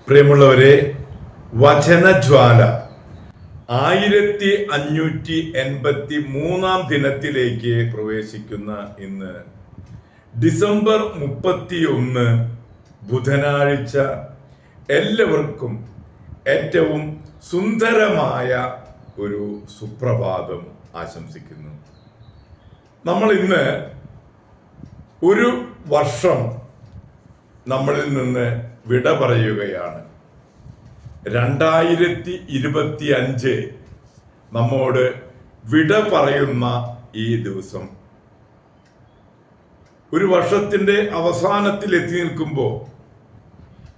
പ്രിയമുള്ളവരെ, വചനജ്വാല 1583 ദിനത്തിലേക്ക് പ്രവേശിക്കുന്ന ഇന്ന് ഡിസംബർ 31 ബുധനാഴ്ച എല്ലാവർക്കും ഏറ്റവും സുന്ദരമായ ഒരു സുപ്രഭാതം ആശംസിക്കുന്നു. നമ്മൾ ഇന്ന് ഒരു വർഷം നമ്മളിൽ നിന്ന് വിട പറയുകയാണ്. 2025 നമ്മോട് വിട പറയുന്ന ഈ ദിവസം, ഒരു വർഷത്തിന്റെ അവസാനത്തിൽ എത്തി നിൽക്കുമ്പോൾ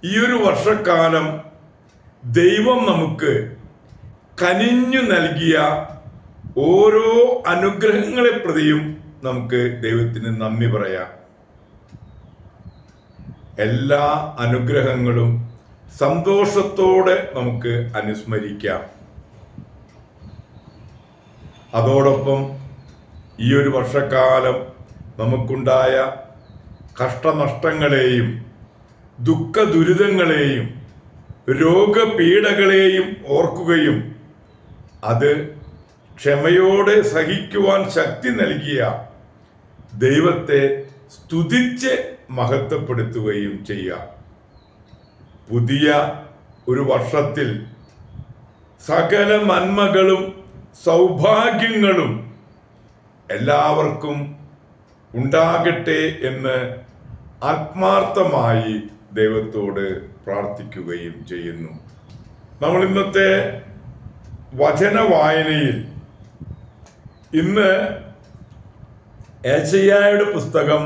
ഈ ഒരു വർഷക്കാലം ദൈവം നമുക്ക് കനിഞ്ഞു നൽകിയ ഓരോ അനുഗ്രഹങ്ങളെ പ്രതിയും നമുക്ക് ദൈവത്തിന് നന്ദി പറയാം. എല്ലാ അനുഗ്രഹങ്ങളും സന്തോഷത്തോടെ നമുക്ക് അനുസ്മരിക്കാം. അതോടൊപ്പം ഈ ഒരു വർഷക്കാലം നമുക്കുണ്ടായ കഷ്ടനഷ്ടങ്ങളെയും ദുഃഖ ദുരിതങ്ങളെയും രോഗപീഠകളെയും ഓർക്കുകയും അത് ക്ഷമയോടെ സഹിക്കുവാൻ ശക്തി നൽകിയ ദൈവത്തെ സ്തുതിച്ച് മഹത്വപ്പെടുത്തുകയും ചെയ്യാം. പുതിയ ഒരു വർഷത്തിൽ സകല നന്മകളും സൗഭാഗ്യങ്ങളും എല്ലാവർക്കും ഉണ്ടാകട്ടെ എന്ന് ആത്മാർത്ഥമായി ദൈവത്തോട് പ്രാർത്ഥിക്കുകയും ചെയ്യുന്നു. നമ്മൾ ഇന്നത്തെ വചന വായനയിൽ ഇന്ന് ഏശയ്യായുടെ പുസ്തകം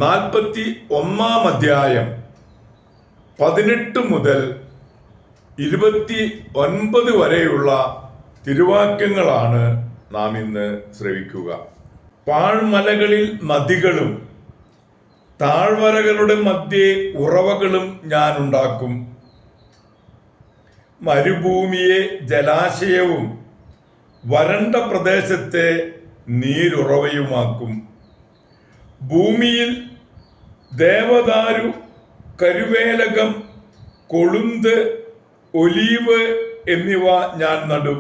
41 അധ്യായം 18 മുതൽ 29 വരെയുള്ള തിരുവാക്യങ്ങളാണ് നാം ഇന്ന് ശ്രവിക്കുക. പാഴ്മലകളിൽ നദികളും താഴ്വരകളുടെ മധ്യേ ഉറവകളും ഞാൻ ഉണ്ടാക്കും. മരുഭൂമിയെ ജലാശയവും വരണ്ട പ്രദേശത്തെ നീരുറവയുമാക്കും. ഭൂമിയിൽ ദേവദാരു, കരുവേലകം, കൊളുന്ത്, ഒലീവ് എന്നിവ ഞാൻ നടും.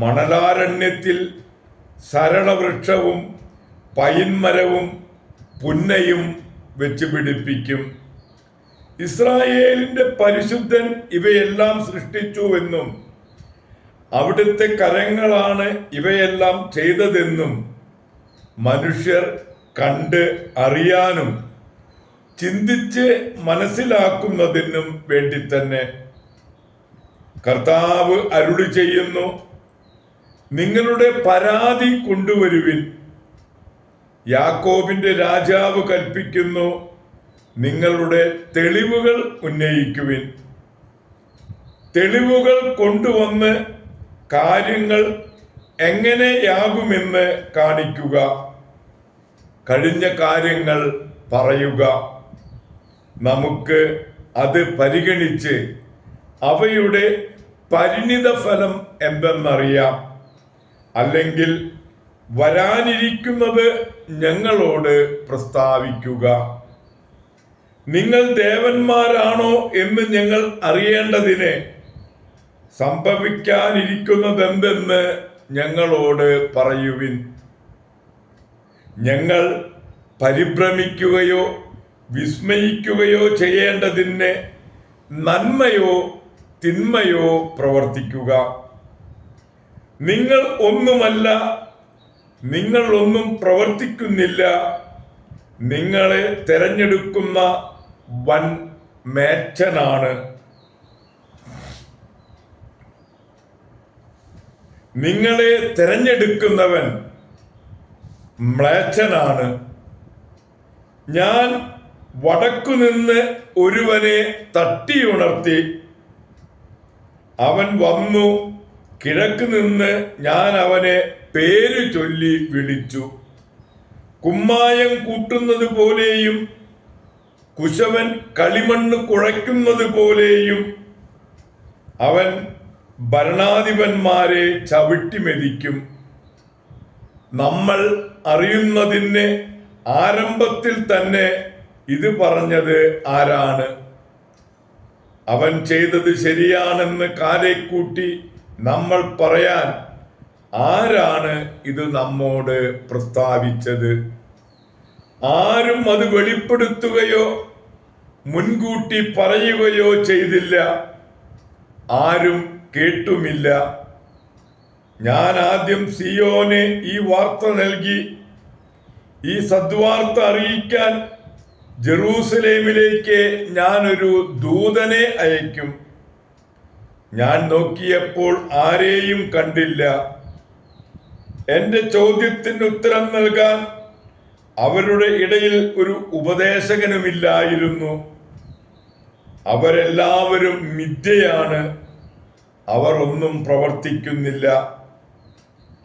മണലാരണ്യത്തിൽ സരളവൃക്ഷവും പൈൻമരവും പുന്നയും വെച്ച് പിടിപ്പിക്കും. ഇസ്രായേലിന്റെ പരിശുദ്ധൻ ഇവയെല്ലാം സൃഷ്ടിച്ചുവെന്നും അവിടുത്തെ കരങ്ങളാണ് ഇവയെല്ലാം ചെയ്തതെന്നും മനുഷ്യർ കണ്ട് അറിയാനും ചിന്തിച്ച് മനസ്സിലാക്കുന്നതിനും വേണ്ടി തന്നെ. കർത്താവ് അരുളി ചെയ്യുന്നു, നിങ്ങളുടെ പരാതി കൊണ്ടുവരുവിൻ. യാക്കോബിന്റെ രാജാവ് കൽപ്പിക്കുന്നു, നിങ്ങളുടെ തെളിവുകൾ ഉന്നയിക്കുവിൻ. തെളിവുകൾ കൊണ്ടുവന്ന് കാര്യങ്ങൾ എങ്ങനെയാകുമെന്ന് കാണിക്കുക. കഴിഞ്ഞ കാര്യങ്ങൾ പറയുക. നമുക്ക് അത് പരിഗണിച്ച് അവയുടെ പരിണിത ഫലം എന്തെന്നറിയാം. അല്ലെങ്കിൽ വരാനിരിക്കുന്നത് ഞങ്ങളോട് പ്രസ്താവിക്കുക. നിങ്ങൾ ദേവന്മാരാണോ എന്ന് ഞങ്ങൾ അറിയേണ്ടതിന് സംഭവിക്കാനിരിക്കുന്നതെന്തെന്ന് ഞങ്ങളോട് പറയുവിൻ. ഞങ്ങൾ പരിഭ്രമിക്കുകയോ വിസ്മയിക്കുകയോ ചെയ്യേണ്ടതിന് നന്മയോ തിന്മയോ പ്രവർത്തിക്കുക. നിങ്ങൾ ഒന്നുമല്ല, നിങ്ങൾ ഒന്നും പ്രവർത്തിക്കുന്നില്ല. നിങ്ങളെ തെരഞ്ഞെടുക്കുന്ന വൻ മേച്ഛനാണ്. നിങ്ങളെ തെരഞ്ഞെടുക്കുന്നവൻ മ്ലേച്ഛനാണ്. ഞാൻ വടക്കുനിന്ന് ഒരുവനെ തട്ടിയുണർത്തി. അവൻ വന്നു. കിഴക്ക് നിന്ന് ഞാൻ അവനെ പേര് ചൊല്ലി വിളിച്ചു. കുമ്മായം കൂട്ടുന്നത് പോലെയും കുശവൻ കളിമണ്ണ് കുഴയ്ക്കുന്നത് പോലെയും അവൻ ഭരണാധിപന്മാരെ ചവിട്ടി മെതിക്കും. നമ്മൾ അറിയുന്നതിന് ആരംഭത്തിൽ തന്നെ ഇത് പറഞ്ഞത് ആരാണ്? അവൻ ചെയ്തത് ശരിയാണെന്ന് കാലേക്കൂട്ടി നമ്മൾ പറയാൻ ആരാണ് ഇത് നമ്മോട് പ്രസ്താവിച്ചത്? ആരും അത് വെളിപ്പെടുത്തുകയോ മുൻകൂട്ടി പറയുകയോ ചെയ്തില്ല. ആരും കേട്ടുമില്ല. ഞാൻ ആദ്യം സിയോനെ ഈ വാർത്ത നൽകി, ഈ സദ്വാർത്ത അറിയിക്കാൻ ജെറൂസലേമിലേക്ക് ഞാനൊരു ദൂതനെ അയക്കും. ഞാൻ നോക്കിയപ്പോൾ ആരെയും കണ്ടില്ല. എൻ്റെ ചോദ്യത്തിന് ഉത്തരം നൽകാൻ അവരുടെ ഇടയിൽ ഒരു ഉപദേശകനുമില്ലായിരുന്നു. അവരെല്ലാവരും മിഥ്യയാണ്. അവർ ഒന്നും പ്രവർത്തിക്കുന്നില്ല.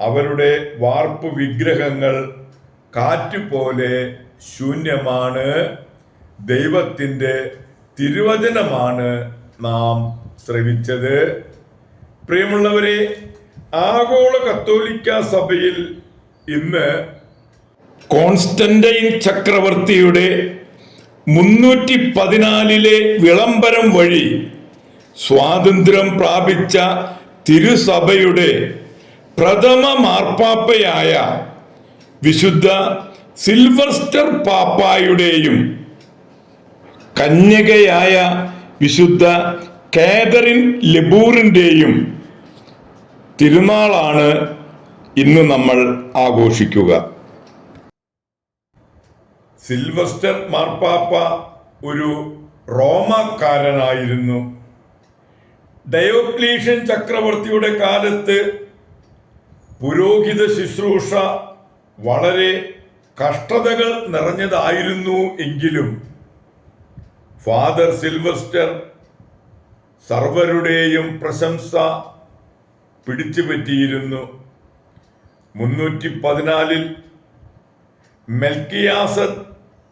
അവരുടെ വാർപ്പ് വിഗ്രഹങ്ങൾ കാറ്റുപോലെ ശൂന്യമാണ്. ദൈവത്തിൻ്റെ തിരുവചനമാണ് നാം ശ്രവിച്ചത്. പ്രിയമുള്ളവരെ, ആഗോള കത്തോലിക്ക സഭയിൽ ഇന്ന് കോൺസ്റ്റന്റൈൻ ചക്രവർത്തിയുടെ 314 വിളംബരം വഴി സ്വാതന്ത്ര്യം പ്രാപിച്ച തിരുസഭയുടെ പ്രഥമ മാർപ്പാപ്പയായ വിശുദ്ധ സിൽവസ്റ്റർ പാപ്പായുടെയും കന്യകയായ വിശുദ്ധ കാതറിൻ ലെബൂറിൻ്റെയും തിരുനാളാണ് ഇന്ന് നമ്മൾ ആഘോഷിക്കുക. സിൽവസ്റ്റർ മാർപ്പാപ്പ ഒരു റോമാക്കാരനായിരുന്നു. ഡയോക്ലീഷ്യൻ ചക്രവർത്തിയുടെ കാലത്ത് പുരോഹിത ശുശ്രൂഷ വളരെ കഷ്ടതകൾ നിറഞ്ഞതായിരുന്നു. എങ്കിലും ഫാദർ സിൽവസ്റ്റർ സർവരുടെയും പ്രശംസ പിടിച്ചുപറ്റിയിരുന്നു. 314 മെൽക്കിയാസത്ത്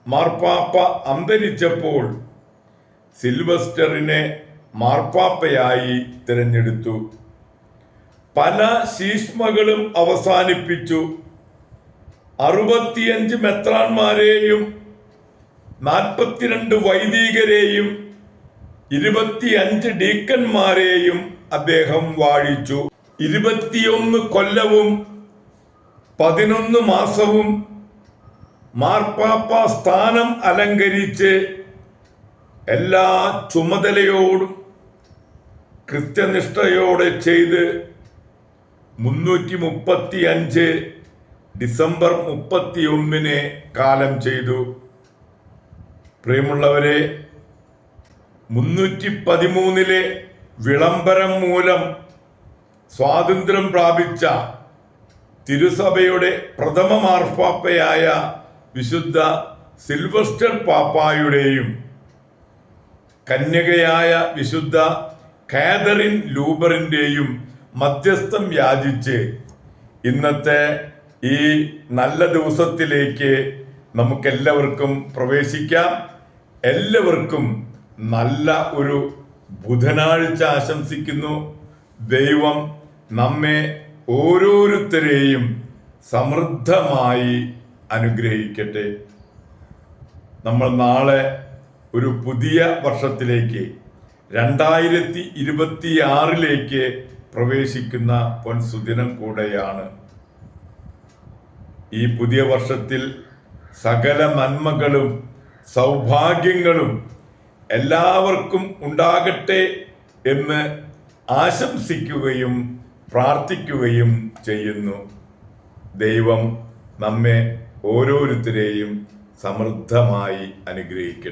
മാർപ്പാപ്പ അന്തരിച്ചപ്പോൾ സിൽവസ്റ്ററിനെ മാർപ്പാപ്പയായി തിരഞ്ഞെടുത്തു. പല ശീഷ്മകളും അവസാനിപ്പിച്ചു. 65 മെത്രാന്മാരെയും 42 വൈദികരെയും 25 ഡീക്കന്മാരെയും അദ്ദേഹം വാഴിച്ചു. 21 കൊല്ലവും 11 മാസവും മാർപ്പാപ്പ സ്ഥാനം അലങ്കരിച്ച് എല്ലാ ചുമതലയോടും കൃത്യനിഷ്ഠയോടെ ചെയ്ത് 335 ഡിസംബർ 31 കാലം ചെയ്തു. പ്രിയമുള്ളവരെ, 313 വിളംബരം മൂലം സ്വാതന്ത്ര്യം പ്രാപിച്ച തിരുസഭയുടെ പ്രഥമ മാർപ്പാപ്പയായ വിശുദ്ധ സിൽവസ്റ്റർ പാപ്പായുടെയും കന്യകയായ വിശുദ്ധ കാതറിൻ ലൂബറിൻ്റെയും മധ്യസ്ഥം യാചിച്ച് ഇന്നത്തെ ഈ നല്ല ദിവസത്തിലേക്ക് നമുക്കെല്ലാവർക്കും പ്രവേശിക്കാം. എല്ലാവർക്കും നല്ല ഒരു ബുധനാഴ്ച ആശംസിക്കുന്നു. ദൈവം നമ്മെ ഓരോരുത്തരെയും സമൃദ്ധമായി അനുഗ്രഹിക്കട്ടെ. നമ്മൾ നാളെ ഒരു പുതിയ വർഷത്തിലേക്ക് 2026 പ്രവേശിക്കുന്ന പൊൻസുദിനം കൂടെയാണ്. ഈ പുതിയ വർഷത്തിൽ സകല നന്മകളും സൗഭാഗ്യങ്ങളും എല്ലാവർക്കും ഉണ്ടാകട്ടെ എന്ന് ആശംസിക്കുകയും പ്രാർത്ഥിക്കുകയും ചെയ്യുന്നു. ദൈവം നമ്മെ ഓരോരുത്തരെയും സമൃദ്ധമായി അനുഗ്രഹിക്കട്ടെ.